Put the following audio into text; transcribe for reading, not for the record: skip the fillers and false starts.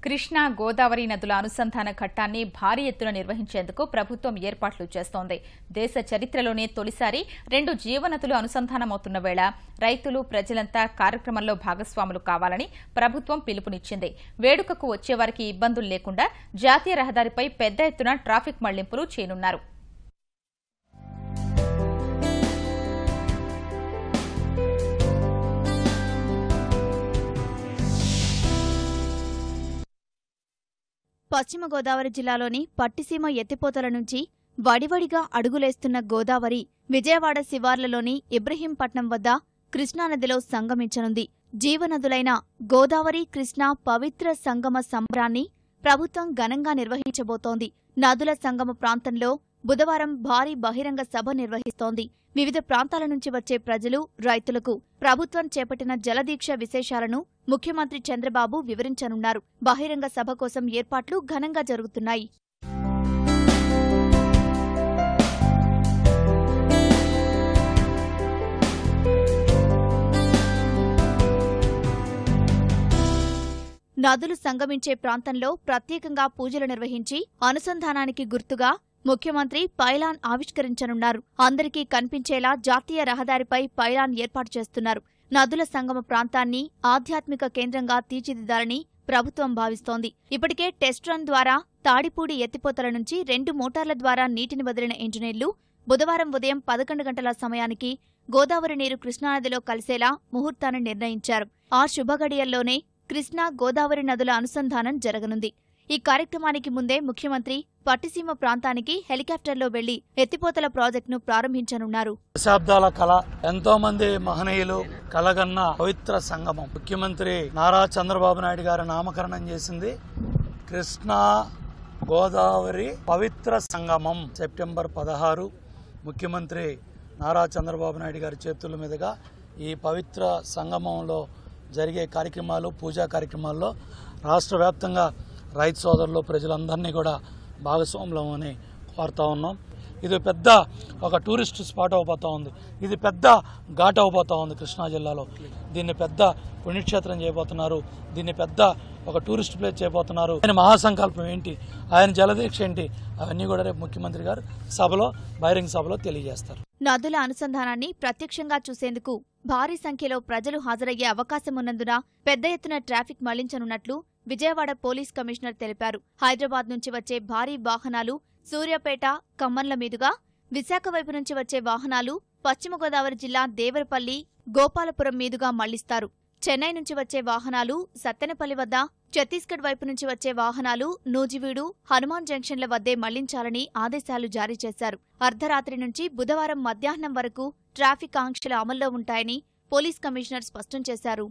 కృష్ణా గోదావరి నదుల అనుసంధాన ఘట్టాన్ని భారీ ఎత్తున నిర్వహించేందుకు ప్రభుత్వం ఏర్పాట్లు చేస్తోంది. దేశ చరిత్రలోనే తొలిసారి 2 జీవనదులు అనుసంధానమవుతున్న వేళ రైతులు, ప్రజలంతా కార్యక్రమంలో భాగస్వాములు కావాలని ప్రభుత్వం పిలుపునిచ్చింది. వేడుకకు వచ్చేవారికి ఇబ్బందులు లేకుండా జాతీయ రహదారిపై పెద్ద ఎత్తున ట్రాఫిక్ మళ్లింపులు చేయనున్నారు. పశ్చిమ గోదావరి జిల్లాలోని పట్టిసీమ ఎత్తిపోతల నుంచి వడివడిగా అడుగులేస్తున్న గోదావరి విజయవాడ శివార్లలోని ఇబ్రహీంపట్నం వద్ద కృష్ణానదిలో సంగమించనుంది. జీవనదులైన గోదావరి, కృష్ణా పవిత్ర సంగమ సంబరాన్ని ప్రభుత్వం ఘనంగా నిర్వహించబోతోంది. నదుల సంగమ ప్రాంతంలో బుధవారం భారీ బహిరంగ సభ నిర్వహిస్తోంది. వివిధ ప్రాంతాల నుంచి వచ్చే ప్రజలు, రైతులకు ప్రభుత్వం చేపట్టిన జలదీక్ష విశేషాలను ముఖ్యమంత్రి చంద్రబాబు వివరించనున్నారు. బహిరంగ సభ కోసం ఏర్పాట్లు ఘనంగా జరుగుతున్నాయి. నదులు సంగమించే ప్రాంతంలో ప్రత్యేకంగా పూజలు నిర్వహించి అనుసంధానానికి గుర్తుగా ముఖ్యమంత్రి పైలాన్ ఆవిష్కరించనున్నారు. అందరికీ కనిపించేలా జాతీయ రహదారిపై పైలాన్ ఏర్పాటు చేస్తున్నారు. నదుల సంగమ ప్రాంతాన్ని ఆధ్యాత్మిక కేంద్రంగా తీర్చిదిద్దాలని ప్రభుత్వం భావిస్తోంది. ఇప్పటికే టెస్ట్ రన్ ద్వారా తాడిపూడి ఎత్తిపోతల నుంచి 2 మోటార్ల ద్వారా నీటిని వదిలిన ఇంజనీర్లు బుధవారం ఉదయం 11 గంటల సమయానికి గోదావరి నీరు కృష్ణానదిలో కలిసేలా ముహూర్తాన్ని నిర్ణయించారు. ఆ శుభగడియల్లోనే కృష్ణా గోదావరి నదుల అనుసంధానం జరగనుంది. ఈ కార్యక్రమానికి ముందే ముఖ్యమంత్రి పట్టిసీమ ప్రాంతానికి హెలికాప్టర్లో వెళ్లి ఎత్తిపోతల ప్రాజెక్టును ప్రారంభించనున్నారు. దశాబ్దాల కళ, ఎంతో మంది మహనీయులు కలగన్న పవిత్ర సంగమం ముఖ్యమంత్రి నారా చంద్రబాబు నాయుడు గారు నామకరణం చేసింది. కృష్ణా గోదావరి పవిత్ర సంగమం సెప్టెంబర్ 16 ముఖ్యమంత్రి నారా చంద్రబాబు నాయుడు గారి చేతుల మీదుగా ఈ పవిత్ర సంగమంలో జరిగే కార్యక్రమాలు, పూజా కార్యక్రమాల్లో రాష్ట్ర వ్యాప్తంగా రైతు సోదరులు, ప్రజలందరినీ కూడా భాగస్వాములమని కోరుతా ఉన్నాం. ఇది పెద్ద ఒక టూరిస్ట్ స్పాట్ అవబోతా ఉంది. ఇది పెద్ద ఘాట్ అవబోతా ఉంది కృష్ణా జిల్లాలో. దీన్ని పెద్ద పుణ్యక్షేత్రం చేయబోతున్నారు. దీన్ని పెద్ద ఒక టూరిస్ట్ ప్లేస్ చేయబోతున్నారు. ఆయన మహాసంకల్పం ఏంటి, ఆయన జలదీక్ష ఏంటి, అవన్నీ కూడా రేపు ముఖ్యమంత్రి గారు బహిరంగ సభలో తెలియజేస్తారు. నదుల అనుసంధానాన్ని ప్రత్యక్షంగా చూసేందుకు భారీ సంఖ్యలో ప్రజలు హాజరయ్యే అవకాశం ఉన్నందున పెద్ద ఎత్తున ట్రాఫిక్ మళ్లించనున్నట్లు విజయవాడ పోలీస్ కమిషనర్ తెలిపారు. హైదరాబాద్ నుంచి వచ్చే భారీ వాహనాలు సూర్యాపేట, ఖమ్మంల మీదుగా, విశాఖ వైపు నుంచి వచ్చే వాహనాలు పశ్చిమ గోదావరి జిల్లా దేవరపల్లి, గోపాలపురం మీదుగా మళ్లిస్తారు. చెన్నై నుంచి వచ్చే వాహనాలు సత్తెనపల్లి వద్ద, ఛత్తీస్గఢ్ వైపు నుంచి వచ్చే వాహనాలు నూజివీడు, హనుమాన్ జంక్షన్ల వద్దే మళ్లించాలని ఆదేశాలు జారీ చేశారు. అర్ధరాత్రి నుంచి బుధవారం మధ్యాహ్నం వరకు ట్రాఫిక్ ఆంక్షలు అమల్లో ఉంటాయని పోలీస్ కమిషనర్ స్పష్టం చేశారు.